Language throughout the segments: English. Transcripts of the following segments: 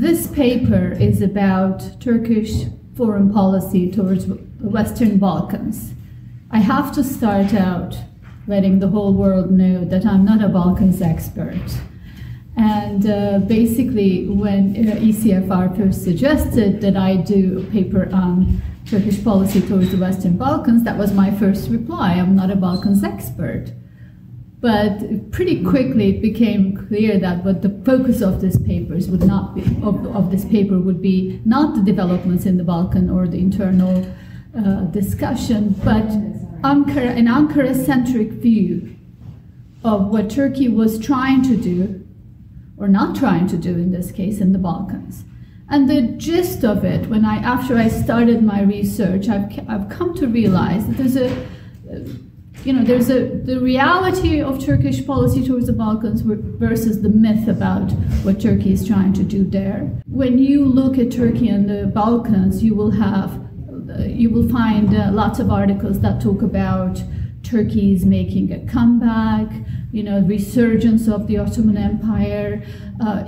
This paper is about Turkish foreign policy towards the Western Balkans. I have to start out letting the whole world know that I'm not a Balkans expert. And basically, when ECFR first suggested that I do a paper on Turkish policy towards the Western Balkans, that was my first reply. I'm not a Balkans expert. But pretty quickly it became clear that what the focus of this papers would not be of this paper would be not the developments in the Balkan or the internal discussion, but an Ankara-centric view of what Turkey was trying to do, or not trying to do in this case, in the Balkans. And the gist of it, after I started my research, I've come to realize that there's the reality of Turkish policy towards the Balkans versus the myth about what Turkey is trying to do there. When you look at Turkey and the Balkans, you will find lots of articles that talk about Turkey is making a comeback, resurgence of the Ottoman Empire.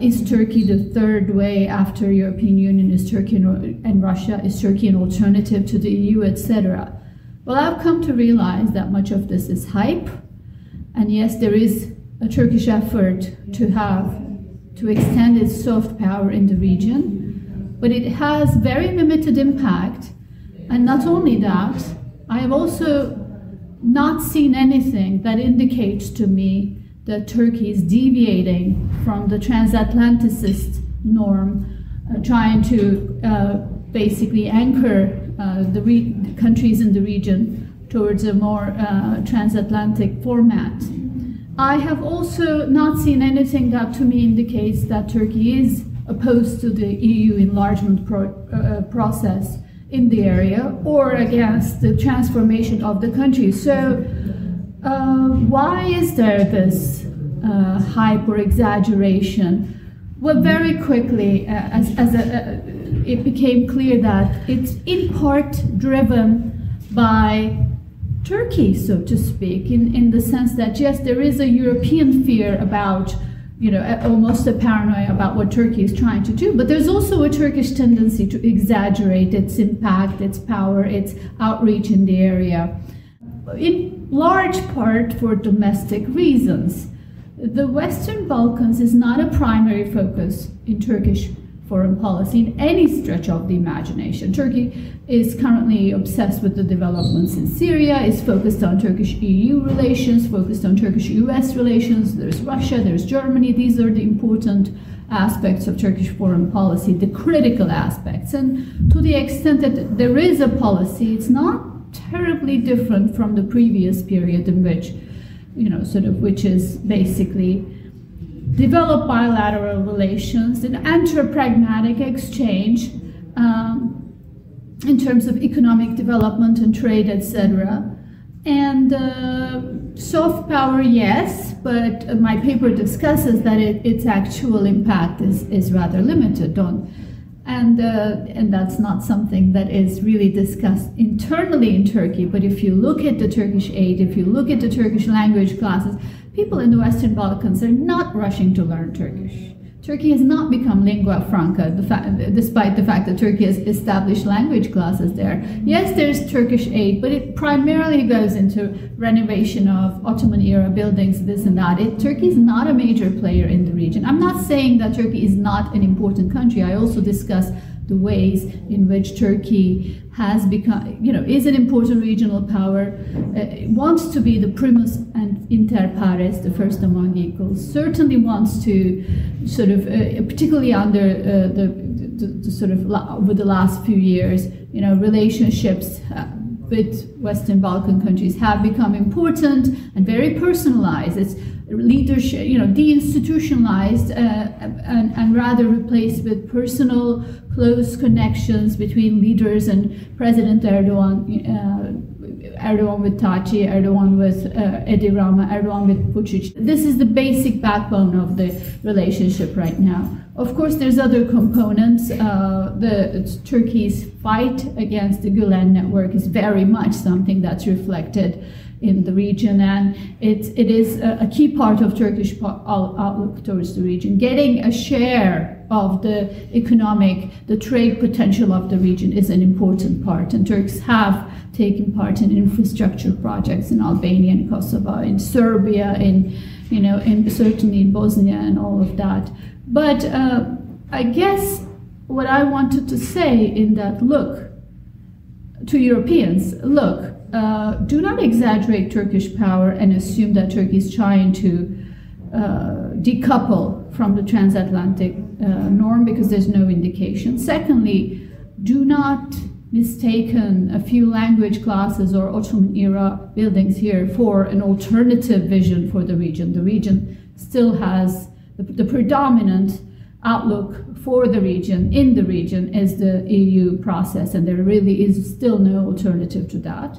Is Turkey the third way after European Union? Is Turkey and Russia? Is Turkey an alternative to the EU, etc.? Well, I've come to realize that much of this is hype, and yes, there is a Turkish effort to extend its soft power in the region, but it has very limited impact. And not only that, I have also not seen anything that indicates to me that Turkey is deviating from the transatlanticist norm, trying to basically anchor the countries in the region towards a more transatlantic format. I have also not seen anything that to me indicates that Turkey is opposed to the EU enlargement process in the area or against the transformation of the country. So why is there this hype or exaggeration? Well, very quickly, it became clear that it's in part driven by Turkey, so to speak, in the sense that, yes, there is a European fear about, almost a paranoia about what Turkey is trying to do, but there's also a Turkish tendency to exaggerate its impact, its power, its outreach in the area, in large part for domestic reasons. The Western Balkans is not a primary focus in Turkish foreign policy in any stretch of the imagination. Turkey is currently obsessed with the developments in Syria, is focused on Turkish-EU relations, focused on Turkish-US relations. There's Russia, there's Germany. These are the important aspects of Turkish foreign policy, the critical aspects. And to the extent that there is a policy, it's not terribly different from the previous period in which, which is basically develop bilateral relations and enter pragmatic exchange in terms of economic development and trade, etc. And soft power, yes, but my paper discusses that its actual impact is rather limited. And that's not something that is really discussed internally in Turkey. But if you look at the Turkish aid, if you look at the Turkish language classes, people in the Western Balkans are not rushing to learn Turkish. Turkey has not become lingua franca, despite the fact that Turkey has established language classes there. Yes, there's Turkish aid, but it primarily goes into renovation of Ottoman-era buildings, this and that. Turkey is not a major player in the region. I'm not saying that Turkey is not an important country. I also discuss the ways in which Turkey has become, is an important regional power, wants to be the primus and inter pares, the first among equals, certainly wants to sort of, particularly under the sort of over the last few years, relationships with Western Balkan countries have become important and very personalized. It's leadership, deinstitutionalized and rather replaced with personal, close connections between leaders and President Erdogan, Erdogan with Taci, Erdogan with Edi Rama, Erdogan with Vučić. This is the basic backbone of the relationship right now. Of course, there's other components. Turkey's fight against the Gülen network is very much something that's reflected in the region, and it is a key part of Turkish outlook towards the region. Getting a share of the the trade potential of the region is an important part, and Turks have taken part in infrastructure projects in Albania and Kosovo, in Serbia, certainly in Bosnia and all of that. But I guess what I wanted to say in that, look, to Europeans, look, do not exaggerate Turkish power and assume that Turkey is trying to decouple from the transatlantic norm, because there's no indication. Secondly, do not mistaken a few language classes or Ottoman era buildings here for an alternative vision for the region. The region still has the predominant outlook for the region, in the region, is the EU process, and there really is still no alternative to that.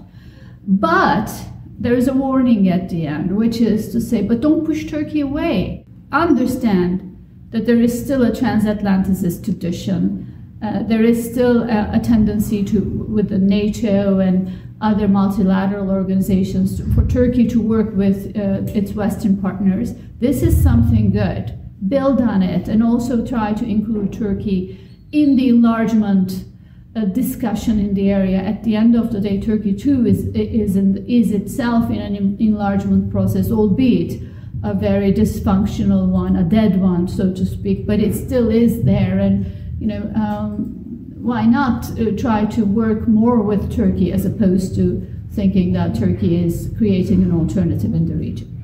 But there is a warning at the end, which is to say, but don't push Turkey away. Understand that there is still a transatlanticist tradition. There is still a tendency with the NATO and other multilateral organizations, for Turkey to work with its Western partners. This is something good. Build on it, and also try to include Turkey in the enlargement discussion in the area. At the end of the day, Turkey too is itself in an enlargement process, albeit a very dysfunctional one, a dead one, so to speak, but it still is there. And why not try to work more with Turkey, as opposed to thinking that Turkey is creating an alternative in the region?